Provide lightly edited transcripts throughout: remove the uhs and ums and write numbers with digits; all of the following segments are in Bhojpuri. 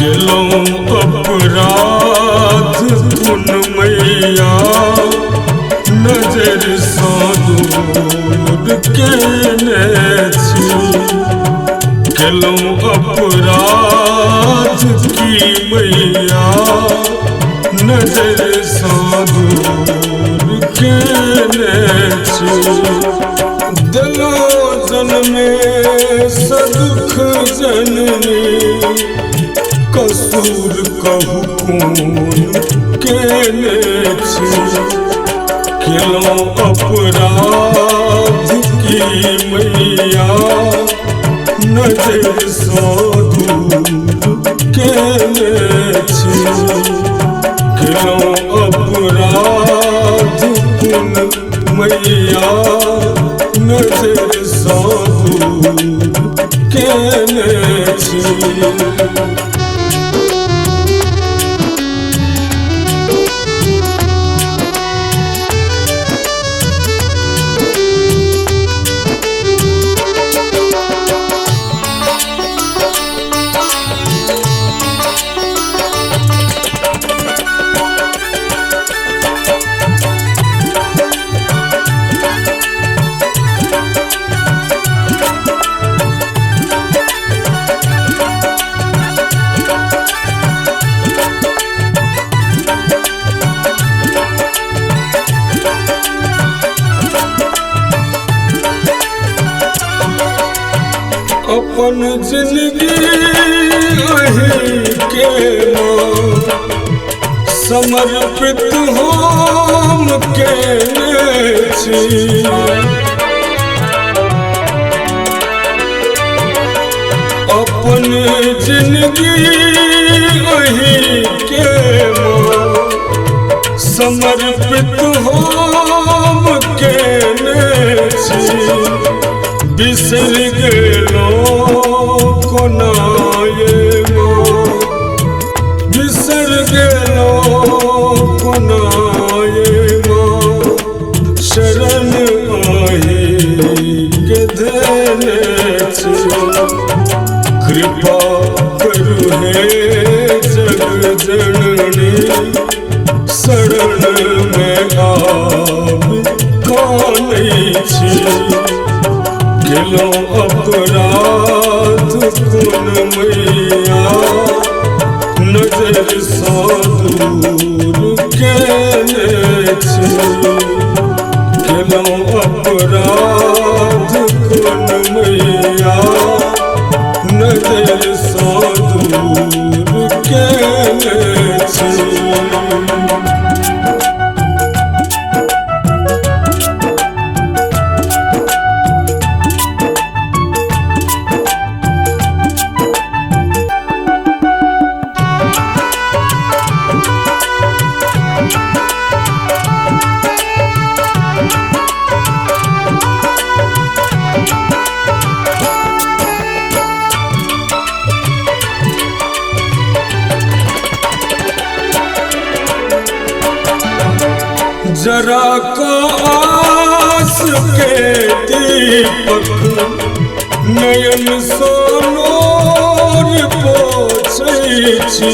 केलौं अपराध पुन मैया नजर सँ दूर केने छी। केलौं अपराध की मैया नजर सँ दूर केने छी। दिलो जन्मे सदुख जननी कसूर कहू कोन केने छी। केलौं अपराध की मैया नजर सँ दूर केने छी। केलौं अपराध पुन मैया नजर सँ दूर केने छी। अपन जिंदगी अहीं के नाम समर्पित हम केने छी। अपन जिंदगी अहीं के नाम समर्पित हम केने छी। बिसर गेलो कोना ये माँ, बिसर गेलो कोना ये माँ, शरण आही के देने छी। कृपा करू हे जग जननी शरण में आब कानै छी। केलौं अपराध पुन मैया नजर सँ दूर केने छी। केलौं अपराध पुन मैया नजर सँ दूर केने छी। जरा का आस के दीपक नयन सँ नोर पोछै छी।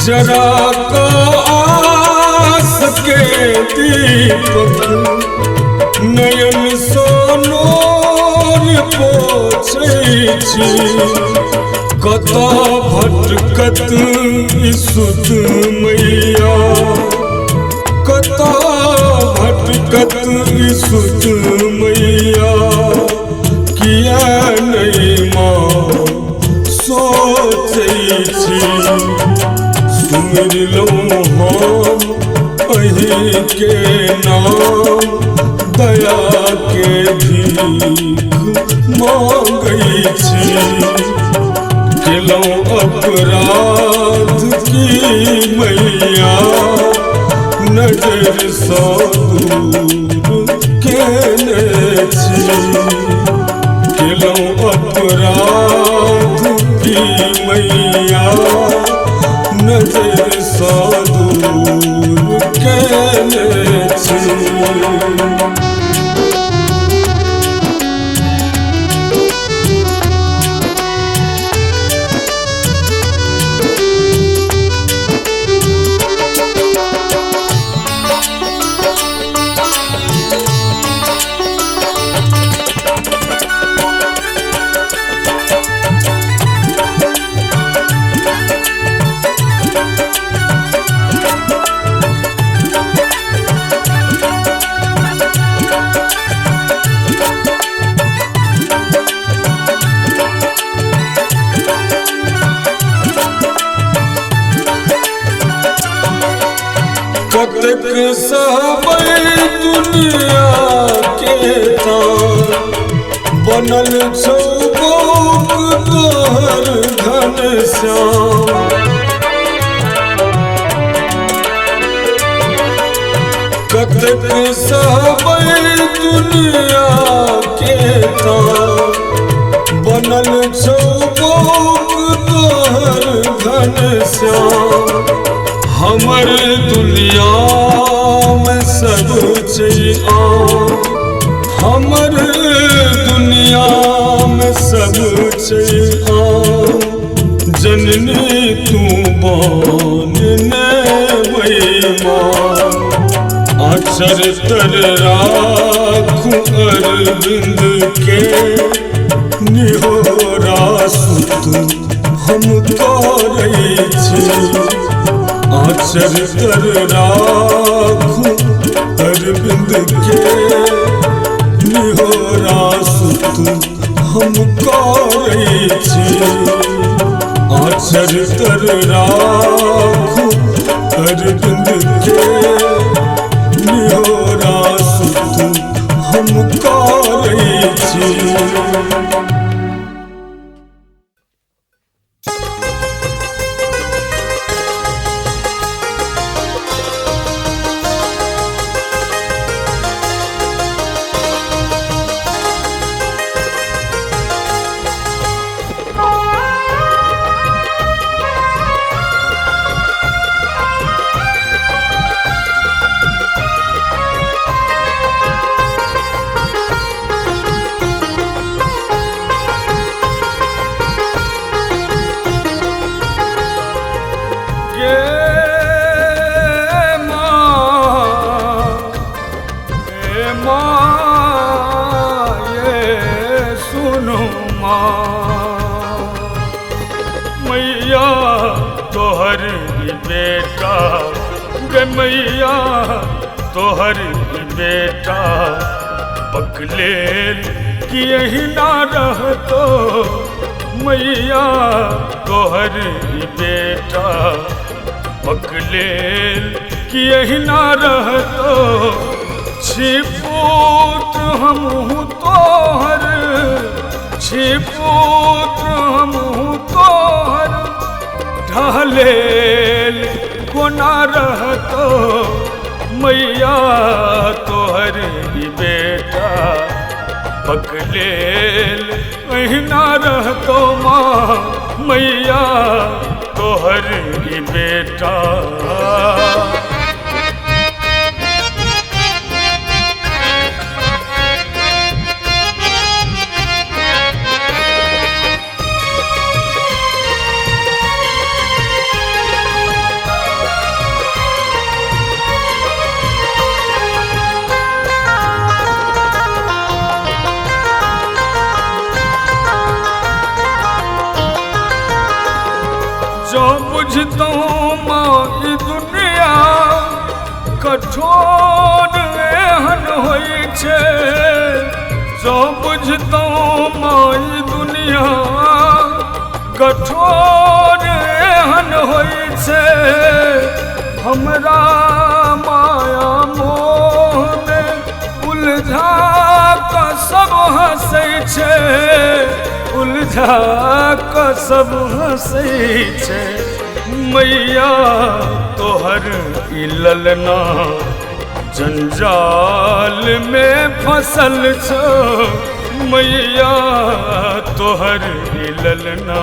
जरा का आस के दीपक नयन सँ नोर पोछै छी। कता भटकत सुध मैया, कता भटकत सुध मैया, किया नहीं माँ सोचै छी। सुमिर लौं हम अहीं के नाम दया के भीख मांगै छी। केलौं अपराध की मैया नजर सँ दूर केने छी। केलौं अपराध की मैया नजर सँ दूर केने छी। सहबै दुनिया के तार बनल छौ गोप तोहर घनश्याम कतेक सहबै दुनिया के तार बनल छौ गोप तोहर घनश्याम हमर दुनिया में सब छै आम हमर दुनिया में सब छै आम जननी तू बनने महिमान अक्षर तर राखू अरविंद के निहोरा सुत हम करै छी अक्षर तर राखू अरविंद के निहोरा सुत हम करै छी अक्षर तर राखू अरविंद के निहोरा सुत हम करै छी मैया तोहर बेटा पकलेल कि यही ना रहतो मैया तोहर बेटा पकलेल कि यही ना रहतो छिपूत हमहू तोहर छिपूत हमहू तोहर ढलेल कोना रहतो मैया तोहर बेटा पकलेल अहिना रहतो माँ मैया तोहर बेटा जो बुझतो माँ ई दुनिया कठोर एहन होइ छै जो बुझतो माँ ई दुनिया कठोर एहन होइ छै हमरा माया मोह में उलझा कऽ सब हँसै छै उलझा कऽ सब हँसै छै मैया तोहर ई ललना जंजाल में फसल छो मैया तोहर ई ललना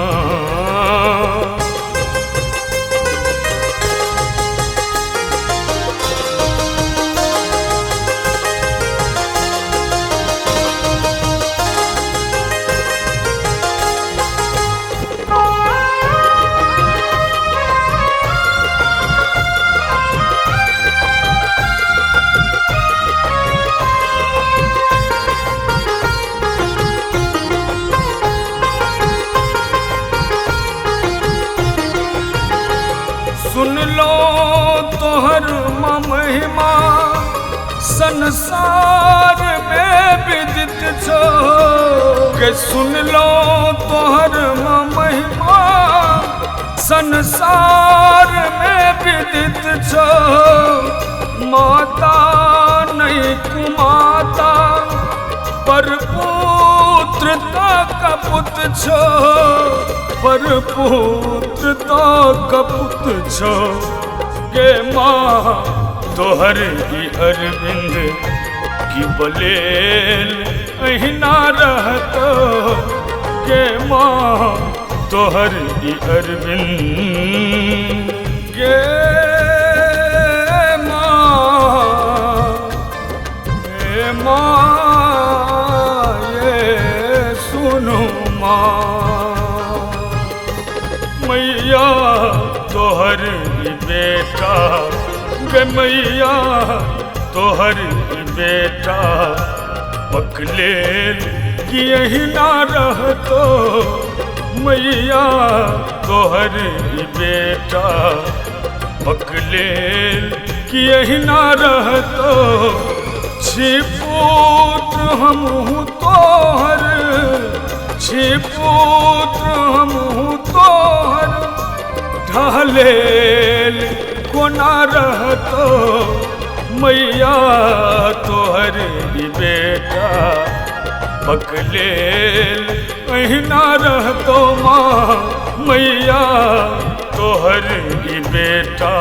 सुन लो तोहर महिमा संसार में विदित छो के सुन लो तोहर महिमा संसार में विदित छो माता नहीं कुमाता पर पुत्रता का पुत छो, पर पुत्रता का पुत छो गे माँ तोहर ही अरविंद की बलेल अहिना रहतो गे माँ तोहर ही अरविंद गे मैया तोहर बेटा गे मैया तोहर बेटा बकलेल कि यही ना रहतो मैया तोहर बेटा बकलेल कि यही ना रहतो छिपुत्र हमहू तोहर छिपुत्र हमहू तोहर ढालेल कोना रहतो मैया तोहर बेटा बकलेल अहिना रहतो माँ मैया तोहर बेटा।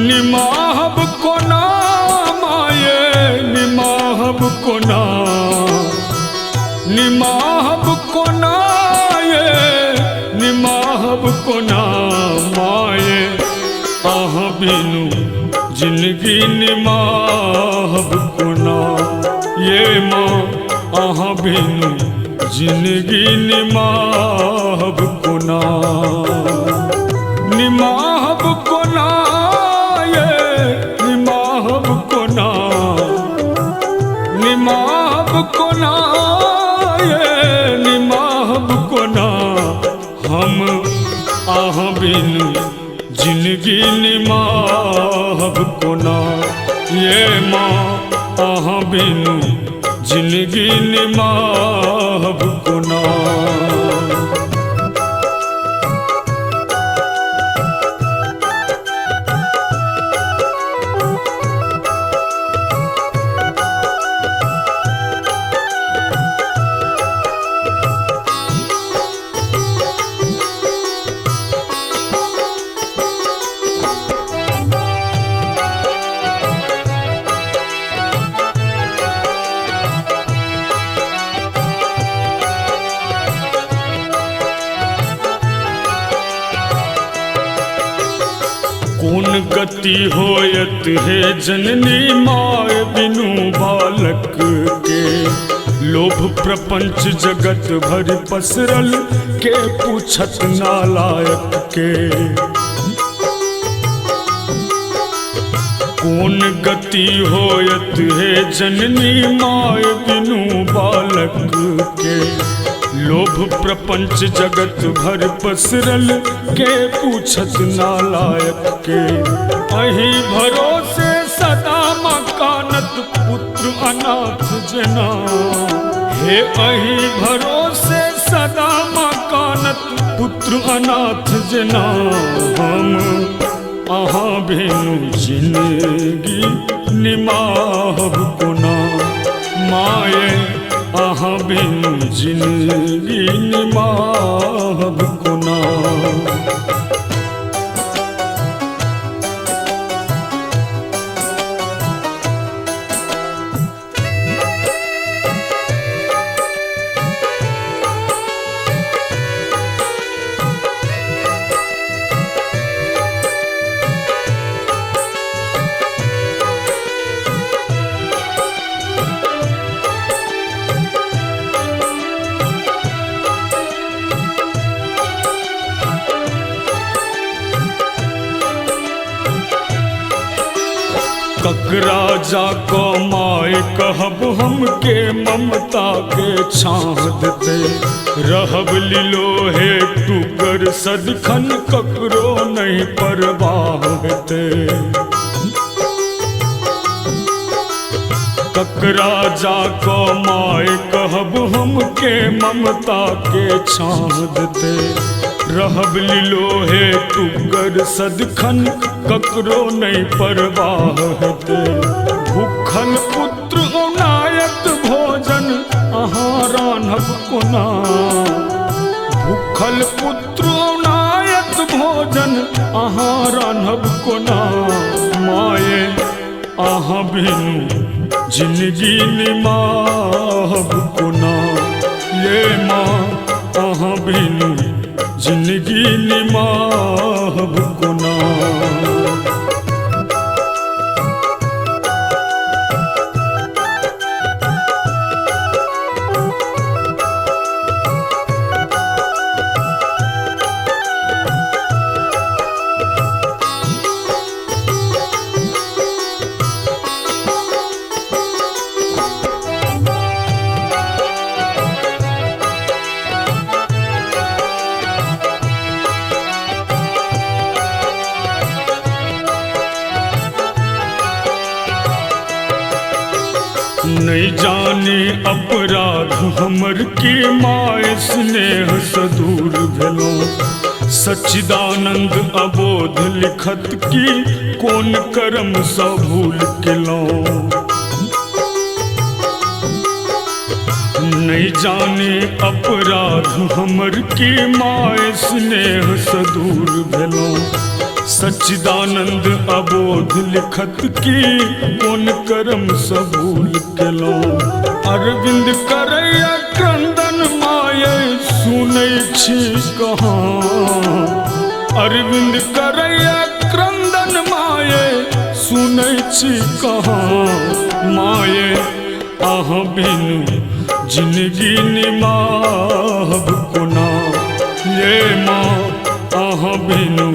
निमाहब को नाम आए निमाहब को नाम निमाहब को नाये निमाहब को नाम आए आह बिनु जिंदगी निमाहब को नाम ये माँ आह बिनु जिंदगी निमाहब को नाम निमाहब को नाम निमाहब को ना ये निमाहब को ना हम आह बिनु जिंदगी निमाहब को ना ये माँ आह बिनु जिंदगी निमाहब को ना। कौन गति होयत है जननी माय बिनु बालक के लोभ प्रपंच जगत भर पसरल के पूछत नालायक के कौन गति होयत है जननी माय बिनु बालक के लोभ प्रपंच जगत भर पसरल के पूछत नालायक के अही भरोसे सदा मकानत पुत्र अनाथ जना हे अही भरोसे सदा मकानत पुत्र अनाथ जना हम आहा बिनु जिंदगी निमाहब को ना माये आहा बिनु जिंदगी निमाहब को ना। राजा को माए कहब हमके ममता के छाँद दे रहब लिलोहे टुकर सदखन ककरो नहीं परवाह दे राजा को माए कहब हमके ममता के छाँद दे रहब लिलोहे टुकर सदखन ककरो नहीं परवाह दे भूखल पुत्र अनायत भोजन अहाँ रान्हब कोना भूखल पुत्र अनायत भोजन अहाँ रान्हब कोना माये अहाँ बिनु जिंदगी निमाहब कोना ये माँ अहाँ बिनु जिंदगी निमाहब कोना नहीं जाने अपराध हमर की माय स्नेह सदूर भेलो सच्चिदानंद अबोध लिखत की कौन कर्म सा भूल केलो नहीं जाने अपराध हमर की माय स्नेह सदूर भेलो सच्चिदानंद अबोध लिखत की कौन कर्म सबूल केलो अरविंद करैया क्रंदन माये सुनै छी कहाँ अरविंद करैया क्रंदन माये सुनै छी कहाँ माये अहाँ बिनु जिंदगी निमाहब कोना ये माँ अहाँ बिनु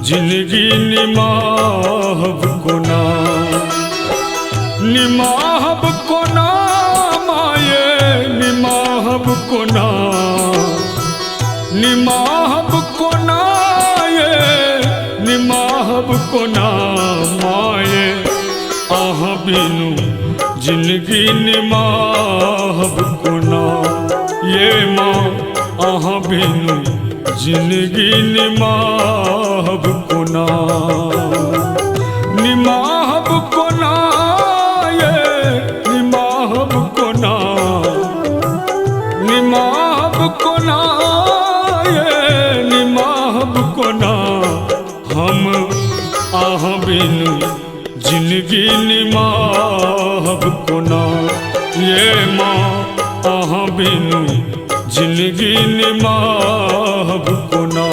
जिंदगी निमाहब कोना निमाहब कोना माये निमाहब कोना निमाहब कोना ये निमाहब कोना माये अहाँ बिनु जिंदगी निमाहब कोना ये माँ अहाँ बिनु जिंदगी निमाहब कोना निमाहब कोना ये निमाहब कोना निमाहब कोना ये निमाहब कोना हम अहाँ बिनु जिंदगी निमाहब कोना ये माँ अहाँ बिनु जिंदगी निमाहब कोना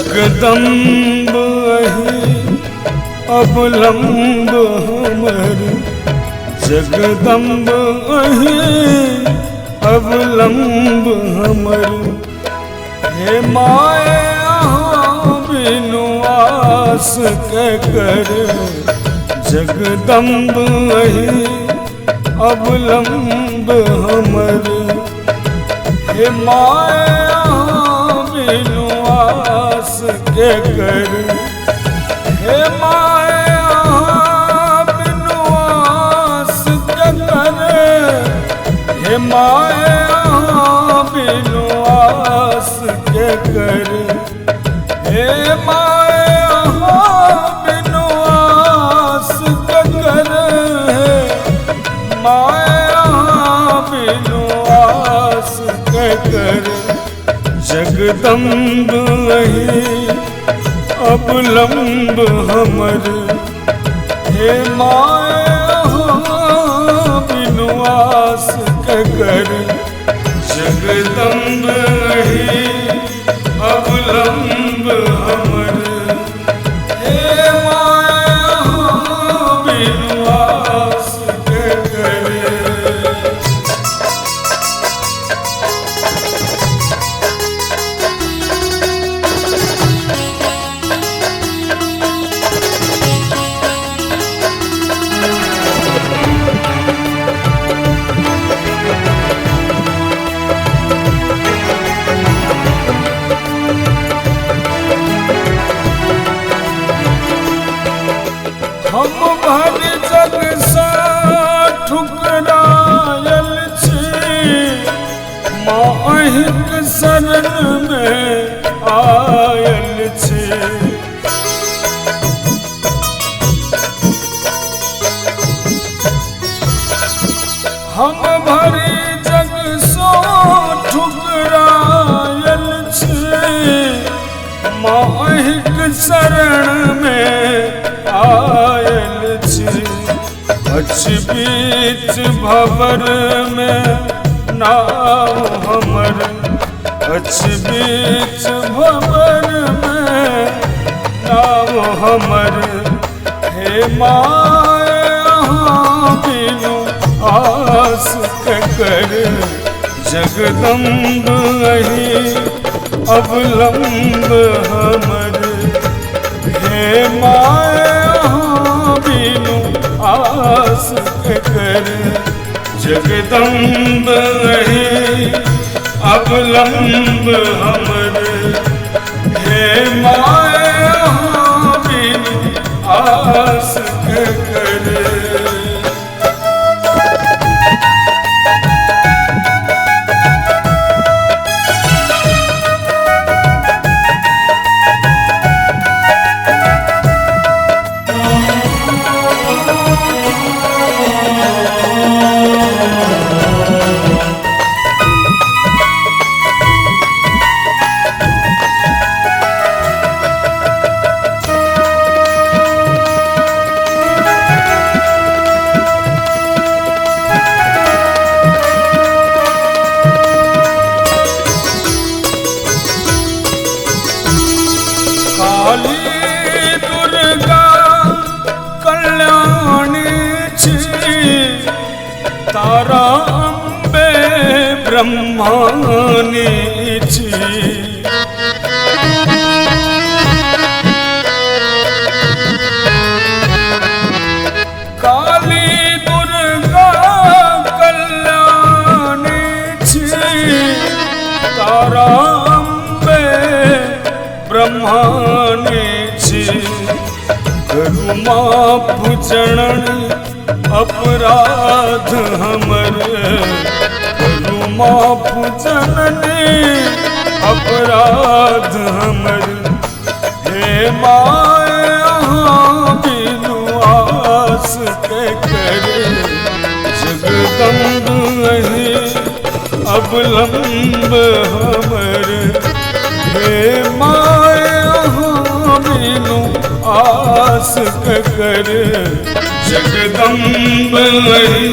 जगदम्ब अवलंब हमर जगदम्ब अवलंब हमर हे माए अहाँ बिनु आस के कर जगदम्ब अवलंब हमर हे माए अहाँ बिनु आस के कर हे माए अहाँ बिनु आस के कर हे माए अहाँ बिनु आस के कर हे माए अहाँ बिनु आस के कर माए अहाँ जगदम्ब अही अवलंब हमर, हे माया बिनु आस कर। जगदम्ब अही अवलंब हमर, हे माया बिनु आस कर। हम भर जग सा ठुकरायल छी, माँ अहिंक शरण में आयल छी। हम भरी जग सो ठुकरायल छी, माँ अहिंक शरण में आयल छी। अछ बीच भंवर में नाव हमर, अछ बीच भंवर में नाव हमर, हे माया बिनु आस कर। जगदम्ब अही अवलंब हमर, हे माया बिनु आस कर। जगदम्ब अही अवलंब हमर, हे माया बिनु आस कर। काली दुर्गा कल्याणी छी, तारा अम्बे ब्रह्मानी छी। काली दुर्गा कल्याणी छी, तारा अम्बे ब्रह्मानी छी। करू माफ जननी अपराध हमर, करू माफ जननी अपराध हमर, हे माया बिनु आस कर। जगदम्ब अही अवलंब हमर, हे माया बिनु आस कर। जगदम्ब अही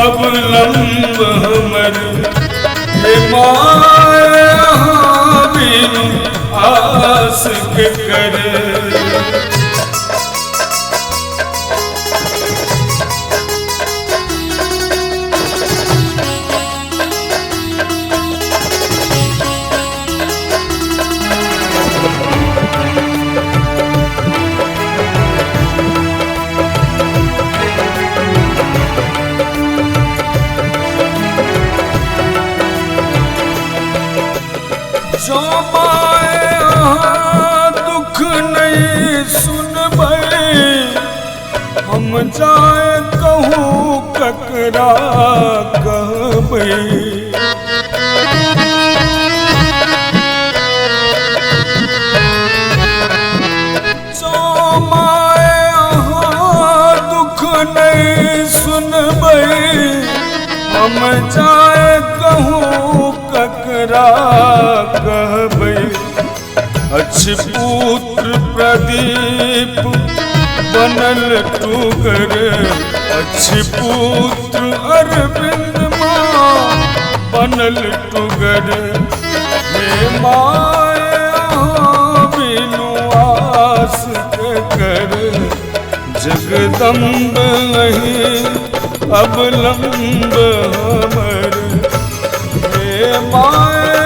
अवलंब हमर, हे माया बिनु आस कर। जो माया दुख नहीं सुनबै, हम जाए कहूँ ककरा कहबै। जो माया दुख नहीं सुनबै, हम जाए कहूँ ककरा ककरा कहबै। अच्छ पुत्र प्रदीप बनल टूगर, अच्छ पुत्र अरविंद माँ बनल टूगर। हे माया बिनु आस के कर, जगदम्ब अहीं अवलंब हमर। हे माया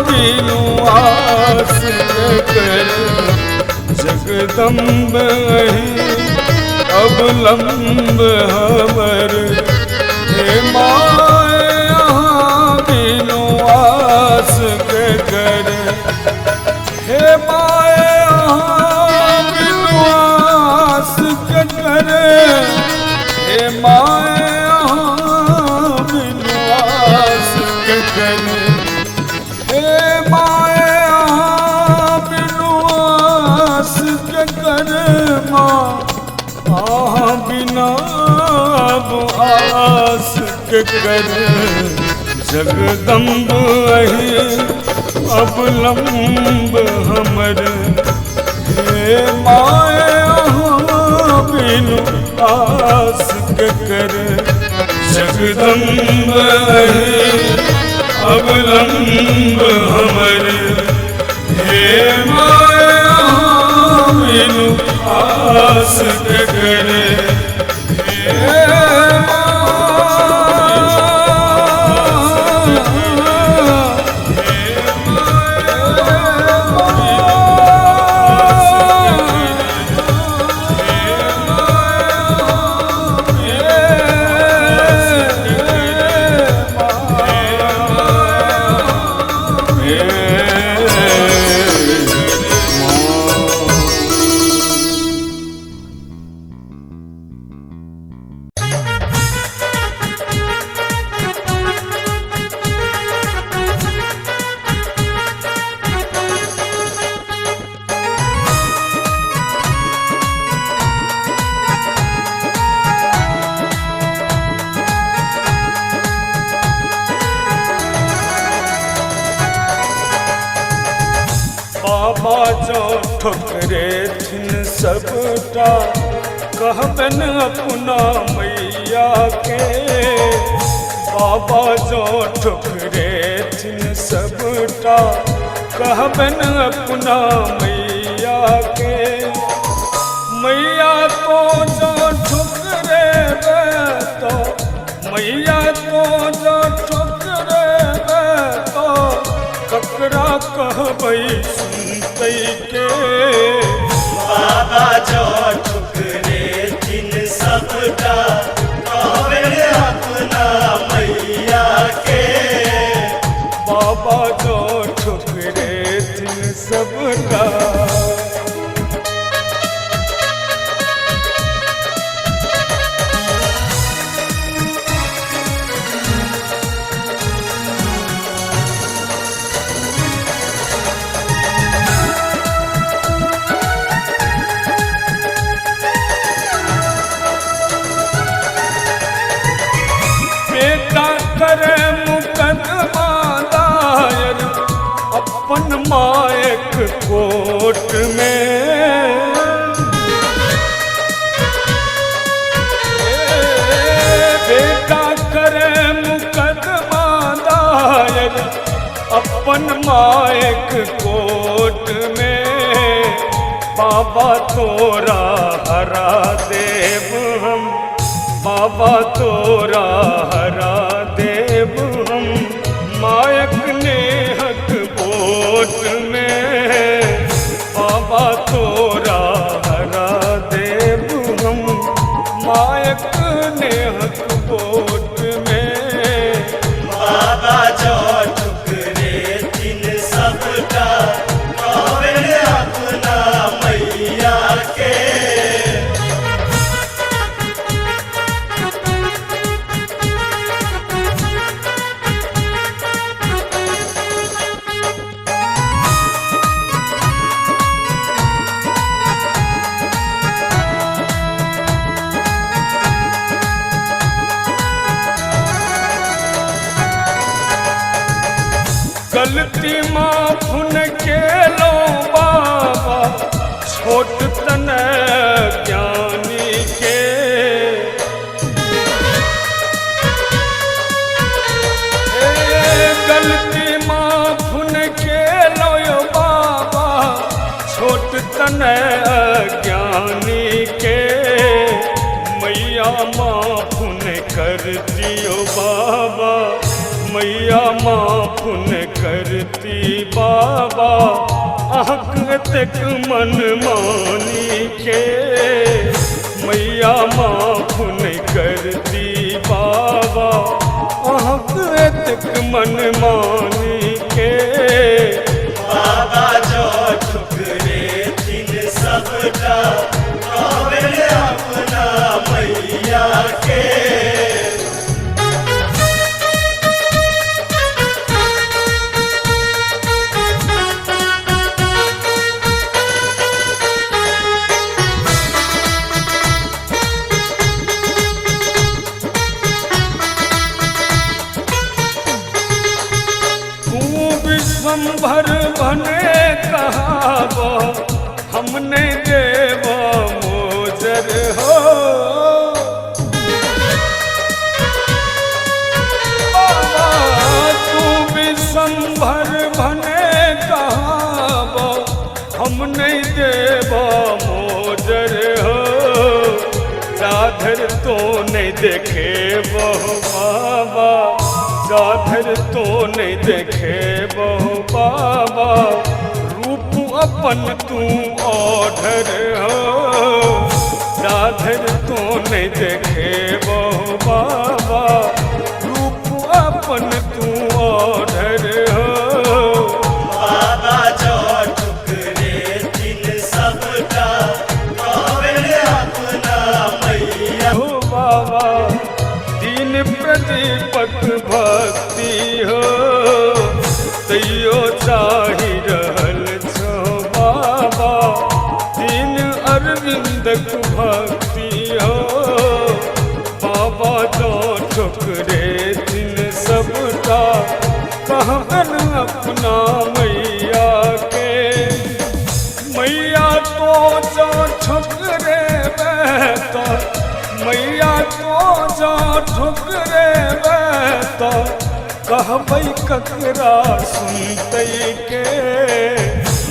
बिनु आस के कर, जगदम्ब अहीं अवलंब हमर। हे माया बिनु आस के कर, हे माया बिनु आस के कर, हे माया बिनु आस के कर। हे माया बिनु आस के कर, माँ बिना आस के कर, जगदम्ब अहीं अवलंब हमर। हे माया बिनु आस के कर, जगदम्ब अहीं अवलंब हमर। हे माया बिनु आस के कर, बाबा जो ठोकरे थिन सबटा, कहबन अपना मैया के। बाबा जो ठोकरे थिन सबटा, कहबन अपना मैया के। मैया को जो ठुकरे तो, मैया को जो ठुकरे तो, ककरा कहबै सुनतै के। बाबा जो ठुकरे थिन सबटा, कहबन अपना मैया के। बाबा जो ठुकरे थिन सबटा, करे मुकदमा दायर अपन मायक कोर्ट में। बेटा करे मुकदमा दायर अपन मायक कोर्ट में। बाबा तोरा हरा देव हम, बाबा तोरा हरा देव हम, मायक नेहक वोट में। बाबा तोरा हरा देव हम, मायक नेहक वोट में। बाबा जो ठुकरे थिन सबटा, कहबन अपना मैया के। गलती माफुन के लो बाबा छोट तन ज्ञानी के गलती माफुन के लो बाबा छोट तन ज्ञानी के मैया माफुन कर दियो बाबा मैया माफुन करती बाबा आँख तक मन मानी के मैया माफुन करती बाबा आँख तक मन मानी के बाबा जो ठुकरे दिन सबका काबिल अपना मैया के विश्वम्भर बने कहाबो हमने देव मोजर हो तू विश्वम्भर बने कहाबो हमने देव मोजर हो राधर तो नहीं देखे बहु बाबा जाधर तो नहीं देखे बहु बाबा रूप अपन तू ओढ़र हो जाधर तो नहीं देखे बहु बाबा रूप अपन तू ओढ़र हो बाबा जो ठुकरे दिन सबका काबिल अपना मैया हो बाबा दीन प्रदीपक भक्ति हो तैयो चाही रहल छो बाबा दीन अरविंदक भक्ति हो बाबा जो ठुकरे दिन सबका कहन अपना मैया के मैया तो जो ठुकरे बहता मैया तो जा ठुकरे तो कहबै ककरा सुनते के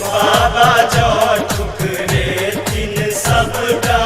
बाबा जो ठुकरे दिन सबका